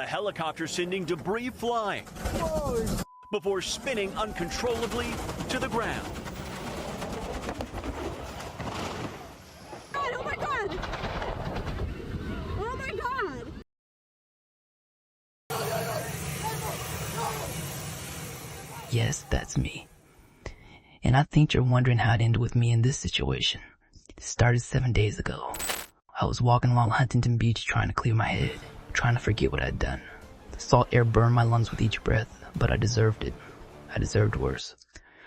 the helicopter sending debris flying before spinning uncontrollably to the ground. God, oh my God! Oh my God! Yes, that's me. And I think you're wondering how it ended with me in this situation. It started 7 days ago. I was walking along Huntington Beach trying to clear my head, trying to forget what I'd done. The salt air burned my lungs with each breath, but I deserved it. I deserved worse.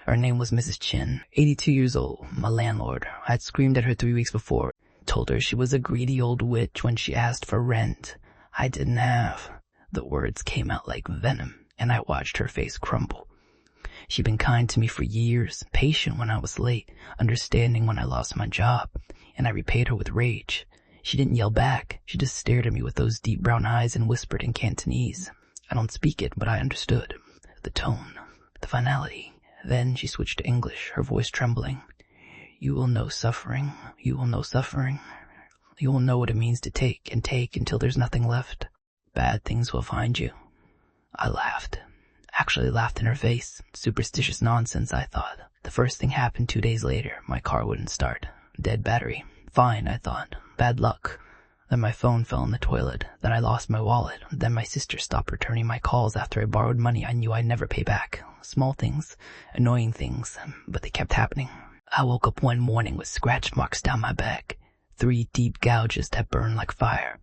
Her name was Mrs. Chin, 82 years old, my landlord. I had screamed at her 3 weeks before, told her she was a greedy old witch when she asked for rent. I didn't have. The words came out like venom, and I watched her face crumble. She'd been kind to me for years, patient when I was late, understanding when I lost my job, and I repaid her with rage. She didn't yell back. She just stared at me with those deep brown eyes and whispered in Cantonese. I don't speak it, but I understood. The tone, the finality. Then she switched to English, her voice trembling. You will know suffering. You will know suffering. You will know what it means to take and take until there's nothing left. Bad things will find you. I laughed. Actually laughed in her face. Superstitious nonsense, I thought. The first thing happened 2 days later. My car wouldn't start. Dead battery. Fine, I thought. Bad luck. Then my phone fell in the toilet. Then I lost my wallet. Then my sister stopped returning my calls after I borrowed money I knew I'd never pay back. Small things. Annoying things. But they kept happening. I woke up one morning with scratch marks down my back. 3 deep gouges that burned like fire.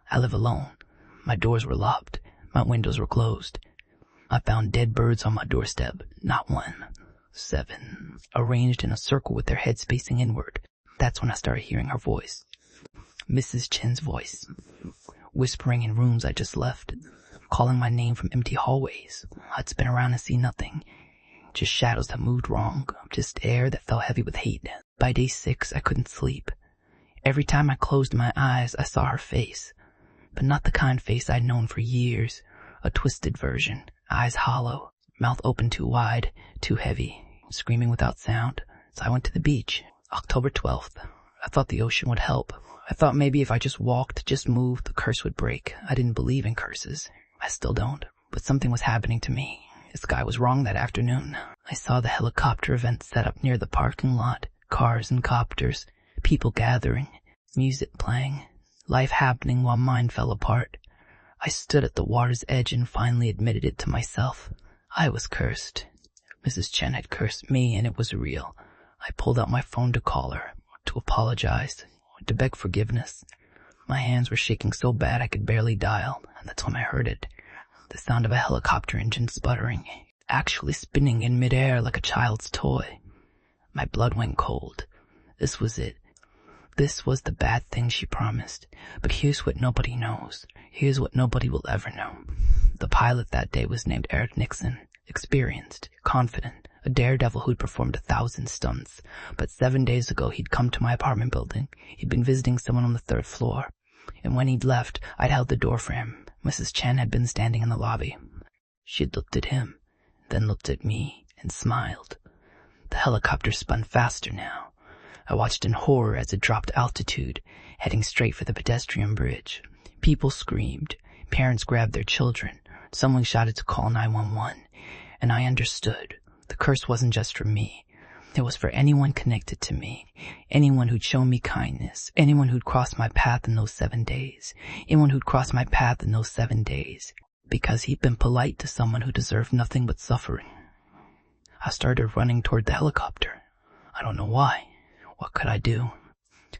I live alone. My doors were locked. My windows were closed. I found dead birds on my doorstep. Not 1. 7. Arranged in a circle with their heads facing inward. That's when I started hearing her voice. Mrs. Chin's voice. Whispering in rooms I just left. Calling my name from empty hallways. I'd spin around and see nothing. Just shadows that moved wrong. Just air that felt heavy with hate. By day 6, I couldn't sleep. Every time I closed my eyes, I saw her face. But not the kind face I'd known for years. A twisted version. Eyes hollow. Mouth open too wide. Too heavy. Screaming without sound. So I went to the beach. October 12th. I thought the ocean would help. I thought maybe if I just walked, just moved, the curse would break. I didn't believe in curses. I still don't. But something was happening to me. The sky was wrong that afternoon. I saw the helicopter event set up near the parking lot. Cars and copters. People gathering. Music playing. Life happening while mine fell apart. I stood at the water's edge and finally admitted it to myself. I was cursed. Mrs. Chen had cursed me, and it was real. I pulled out my phone to call her, to apologize, to beg forgiveness. My hands were shaking so bad I could barely dial, and that's when I heard it. The sound of a helicopter engine sputtering, actually spinning in midair like a child's toy. My blood went cold. This was it. This was the bad thing she promised. But here's what nobody knows. Here's what nobody will ever know. The pilot that day was named Eric Nixon. Experienced, confident, a daredevil who'd performed 1,000 stunts. But 7 days ago he'd come to my apartment building. He'd been visiting someone on the 3rd floor. And when he'd left, I'd held the door for him. Mrs. Chen had been standing in the lobby. She'd looked at him, then looked at me, and smiled. The helicopter spun faster now. I watched in horror as it dropped altitude, heading straight for the pedestrian bridge. People screamed. Parents grabbed their children. Someone shouted to call 911. And I understood. The curse wasn't just for me. It was for anyone connected to me. Anyone who'd shown me kindness. Anyone who'd crossed my path in those 7 days. Anyone who'd crossed my path in those 7 days. Because he'd been polite to someone who deserved nothing but suffering. I started running toward the helicopter. I don't know why. What could I do?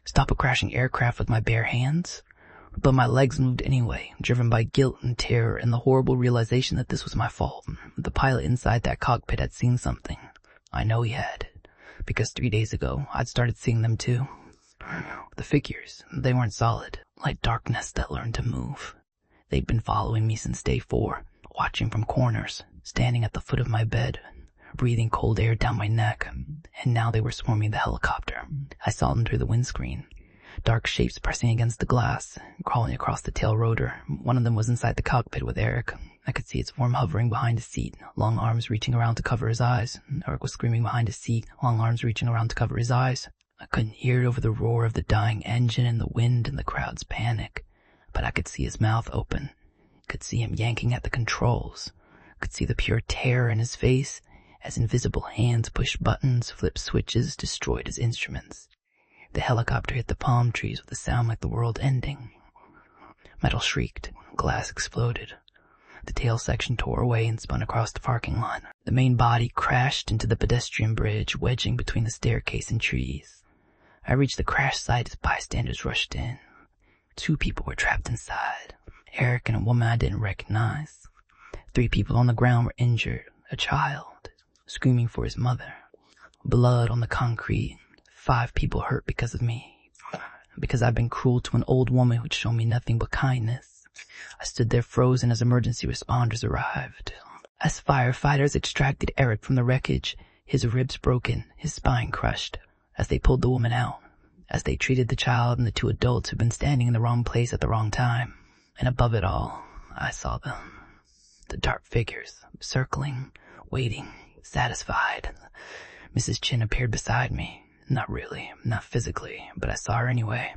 Stop a crashing aircraft with my bare hands? But my legs moved anyway, driven by guilt and terror and the horrible realization that this was my fault. The pilot inside that cockpit had seen something. I know he had. Because 3 days ago, I'd started seeing them too. The figures, they weren't solid, like darkness that learned to move. They'd been following me since day 4, watching from corners, standing at the foot of my bed, breathing cold air down my neck, and now they were swarming the helicopter. I saw them through the windscreen. Dark shapes pressing against the glass, crawling across the tail rotor. One of them was inside the cockpit with Eric. I could see its form hovering behind his seat, long arms reaching around to cover his eyes. Eric was screaming behind his seat, long arms reaching around to cover his eyes. I couldn't hear it over the roar of the dying engine and the wind and the crowd's panic, but I could see his mouth open, Could see him yanking at the controls. Could see the pure terror in his face as invisible hands pushed buttons, flipped switches, destroyed his instruments. The helicopter hit the palm trees with a sound like the world ending. Metal shrieked. Glass exploded. The tail section tore away and spun across the parking lot. The main body crashed into the pedestrian bridge, wedging between the staircase and trees. I reached the crash site as bystanders rushed in. 2 people were trapped inside. Eric and a woman I didn't recognize. 3 people on the ground were injured. A child, screaming for his mother. Blood on the concrete. 5 people hurt because of me. Because I've been cruel to an old woman who'd shown me nothing but kindness. I stood there frozen as emergency responders arrived. As firefighters extracted Eric from the wreckage, his ribs broken, his spine crushed. As they pulled the woman out. As they treated the child and the 2 adults who'd been standing in the wrong place at the wrong time. And above it all, I saw them. The dark figures, circling, waiting, satisfied. Mrs. Chin appeared beside me. Not really, not physically, but I saw her anyway.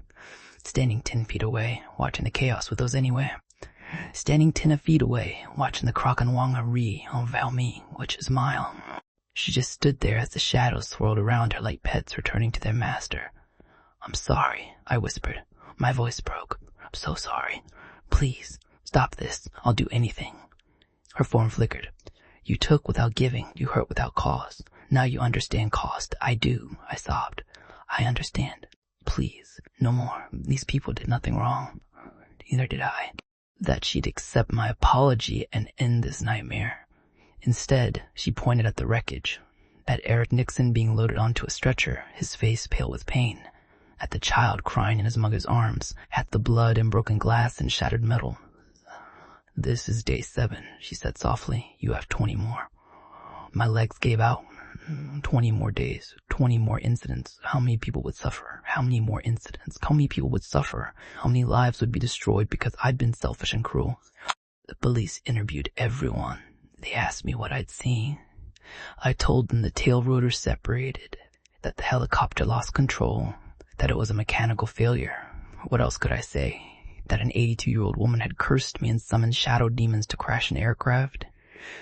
Standing 10 feet away, watching the chaos with those anyway. Standing 10 feet away, watching the Krakenwanga Ri on Valmy, which is mile. She just stood there as the shadows swirled around her like pets returning to their master. "I'm sorry," I whispered. My voice broke. "I'm so sorry. Please, stop this. I'll do anything." Her form flickered. "You took without giving. You hurt without cause. Now you understand cost." "I do," I sobbed. "I understand. Please, no more. These people did nothing wrong. Neither did I." That she'd accept my apology and end this nightmare. Instead, she pointed at the wreckage. At Eric Nixon being loaded onto a stretcher, his face pale with pain. At the child crying in his mother's arms. At the blood and broken glass and shattered metal. "This is day 7, she said softly. "You have 20 more. My legs gave out. 20 more days, 20 more incidents. How many people would suffer? How many more incidents? How many people would suffer? How many lives would be destroyed because I'd been selfish and cruel?" The police interviewed everyone. They asked me what I'd seen. I told them the tail rotors separated, that the helicopter lost control, that it was a mechanical failure. What else could I say? That an 82-year-old woman had cursed me and summoned shadow demons to crash an aircraft?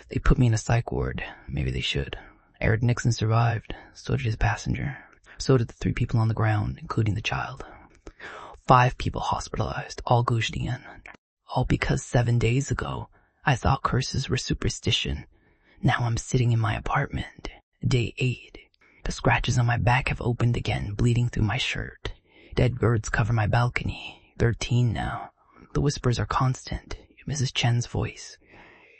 They put me in a psych ward. Maybe they should. Eric Nixon survived. So did his passenger. So did the 3 people on the ground, including the child. 5 people hospitalized, all Gushtian. All because 7 days ago, I thought curses were superstition. Now I'm sitting in my apartment. Day 8. The scratches on my back have opened again, bleeding through my shirt. Dead birds cover my balcony. 13 now. The whispers are constant. Mrs. Chen's voice.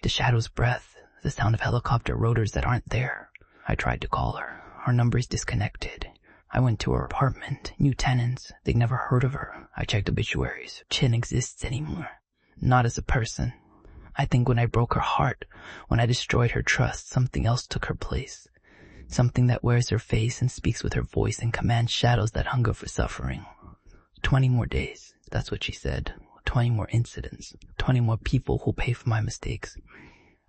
The shadow's breath. The sound of helicopter rotors that aren't there. I tried to call her. Her number's disconnected. I went to her apartment. New tenants. They'd never heard of her. I checked obituaries. Chen exists anymore. Not as a person. I think when I broke her heart, when I destroyed her trust, something else took her place. Something that wears her face and speaks with her voice and commands shadows that hunger for suffering. 20 more days. That's what she said. 20 more incidents. 20 more people who'll pay for my mistakes.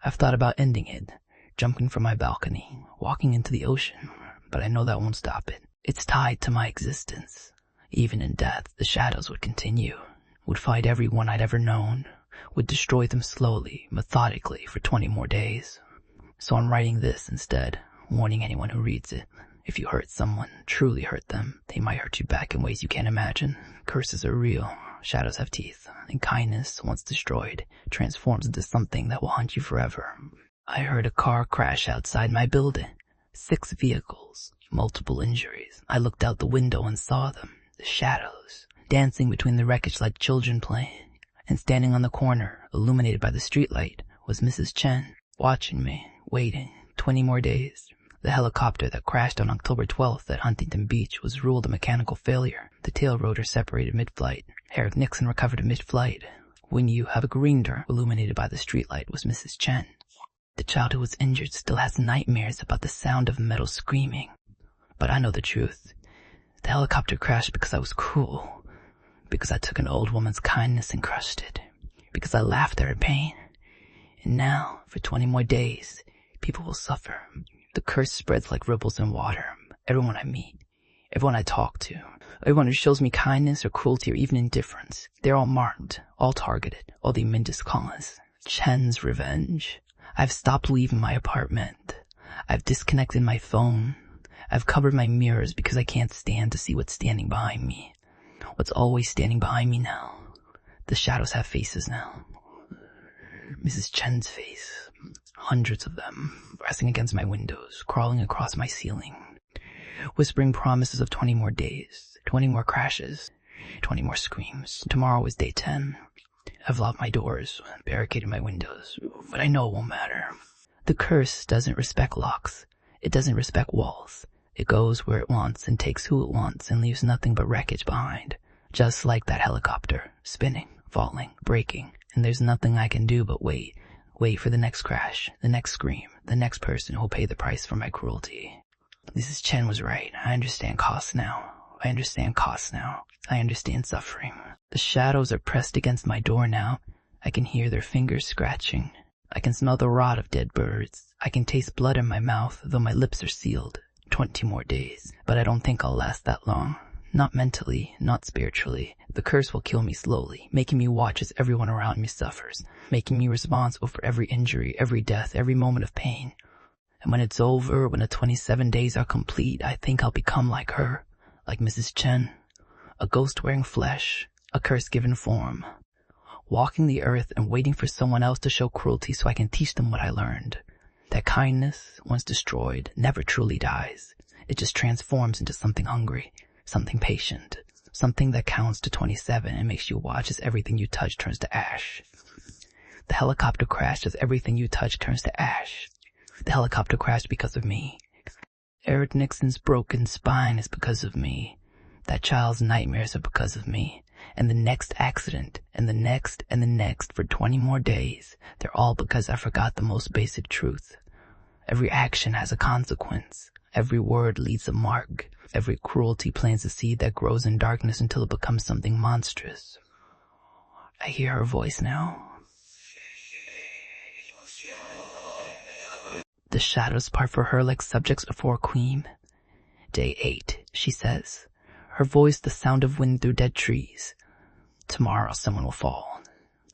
I've thought about ending it. Jumping from my balcony. Walking into the ocean. But I know that won't stop it. It's tied to my existence. Even in death, the shadows would continue. Would fight everyone I'd ever known. Would destroy them slowly, methodically, for 20 more days. So I'm writing this instead, warning anyone who reads it. If you hurt someone, truly hurt them, they might hurt you back in ways you can't imagine. Curses are real. Shadows have teeth. And kindness, once destroyed, transforms into something that will haunt you forever. I heard a car crash outside my building. 6 vehicles. Multiple injuries. I looked out the window and saw them. The shadows. Dancing between the wreckage like children playing. And standing on the corner, illuminated by the streetlight, was Mrs. Chen, watching me, waiting. 20 more days. The helicopter that crashed on October 12th at Huntington Beach was ruled a mechanical failure. The tail rotor separated mid-flight. Eric Nixon recovered mid-flight. When you have a green door illuminated by the streetlight was Mrs. Chen. The child who was injured still has nightmares about the sound of metal screaming. But I know the truth. The helicopter crashed because I was cruel. Because I took an old woman's kindness and crushed it. Because I laughed at her pain. And now, for 20 more days, people will suffer. The curse spreads like ripples in water. Everyone I meet, everyone I talk to, everyone who shows me kindness or cruelty or even indifference, they're all marked, all targeted, all the Mindus cause. Chen's revenge. I've stopped leaving my apartment. I've disconnected my phone. I've covered my mirrors because I can't stand to see what's standing behind me. What's always standing behind me now. The shadows have faces now. Mrs. Chen's face. Hundreds of them, pressing against my windows, crawling across my ceiling, whispering promises of 20 more days, 20 more crashes, 20 more screams. Tomorrow is day 10. I've locked my doors, barricaded my windows, but I know it won't matter. The curse doesn't respect locks. It doesn't respect walls. It goes where it wants and takes who it wants and leaves nothing but wreckage behind. Just like that helicopter, spinning, falling, breaking, and there's nothing I can do but wait. Wait for the next crash, the next scream, the next person who'll pay the price for my cruelty. Mrs. Chen was right. I understand costs now. I understand costs now. I understand suffering. The shadows are pressed against my door now. I can hear their fingers scratching. I can smell the rot of dead birds. I can taste blood in my mouth, though my lips are sealed. 20 more days. But I don't think I'll last that long. Not mentally, not spiritually. The curse will kill me slowly, making me watch as everyone around me suffers, making me responsible for every injury, every death, every moment of pain. And when it's over, when the 27 days are complete, I think I'll become like her, like Mrs. Chen. A ghost wearing flesh, a curse given form. Walking the earth and waiting for someone else to show cruelty so I can teach them what I learned. That kindness, once destroyed, never truly dies. It just transforms into something hungry, something patient, something that counts to 27 and makes you watch as everything you touch turns to ash. The helicopter crashed as everything you touch turns to ash. The helicopter crashed because of me. Eric Nixon's broken spine is because of me. That child's nightmares are because of me. And the next accident, and the next, and the next for 20 more days, they're all because I forgot the most basic truth. Every action has a consequence. Every word leaves a mark. Every cruelty plants a seed that grows in darkness until it becomes something monstrous. I hear her voice now. The shadows part for her like subjects before a queen. Day 8, she says. Her voice the sound of wind through dead trees. Tomorrow someone will fall.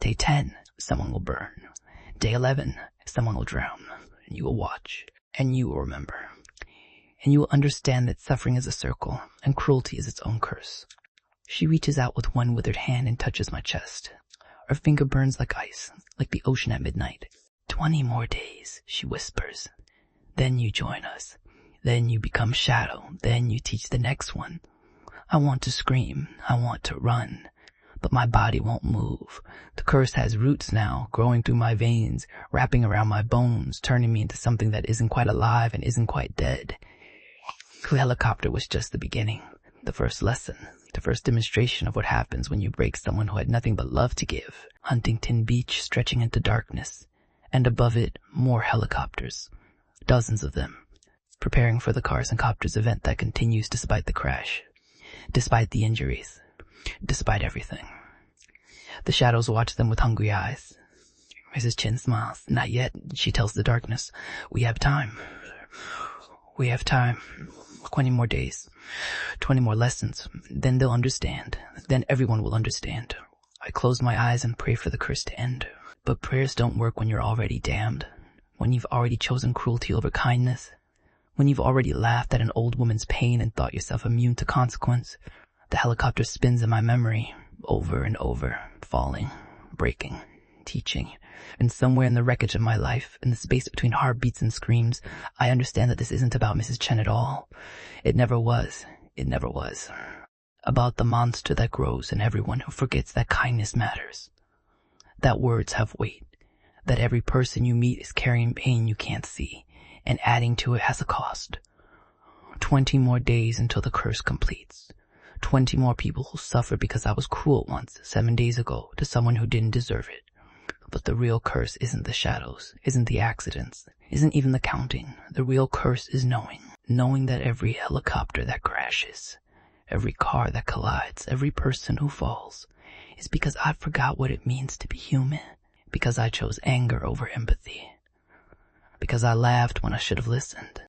Day 10, someone will burn. Day 11, someone will drown. And you will watch. And you will remember. And you will understand that suffering is a circle, and cruelty is its own curse. She reaches out with one withered hand and touches my chest. Her finger burns like ice, like the ocean at midnight. 20 more days, she whispers. Then you join us. Then you become shadow. Then you teach the next one. I want to scream. I want to run. But my body won't move. The curse has roots now, growing through my veins, wrapping around my bones, turning me into something that isn't quite alive and isn't quite dead. The helicopter was just the beginning, the first lesson, the first demonstration of what happens when you break someone who had nothing but love to give. Huntington Beach stretching into darkness, and above it, more helicopters, dozens of them, preparing for the Cars and Copters event that continues despite the crash, despite the injuries, despite everything. The shadows watch them with hungry eyes. Mrs. Chen smiles. Not yet, she tells the darkness. We have time. We have time. 20 more days. 20 more lessons. Then they'll understand. Then everyone will understand. I close my eyes and pray for the curse to end. But prayers don't work when you're already damned. When you've already chosen cruelty over kindness. When you've already laughed at an old woman's pain and thought yourself immune to consequence. The helicopter spins in my memory, over and over, falling, breaking, teaching. And somewhere in the wreckage of my life, in the space between heartbeats and screams, I understand that this isn't about Mrs. Chen at all. It never was. It never was. About the monster that grows in everyone who forgets that kindness matters. That words have weight. That every person you meet is carrying pain you can't see, and adding to it has a cost. 20 more days until the curse completes. 20 more people who suffer because I was cruel once, 7 days ago, to someone who didn't deserve it. But the real curse isn't the shadows, isn't the accidents, isn't even the counting. The real curse is knowing. Knowing that every helicopter that crashes, every car that collides, every person who falls, is because I forgot what it means to be human. Because I chose anger over empathy. Because I laughed when I should have listened.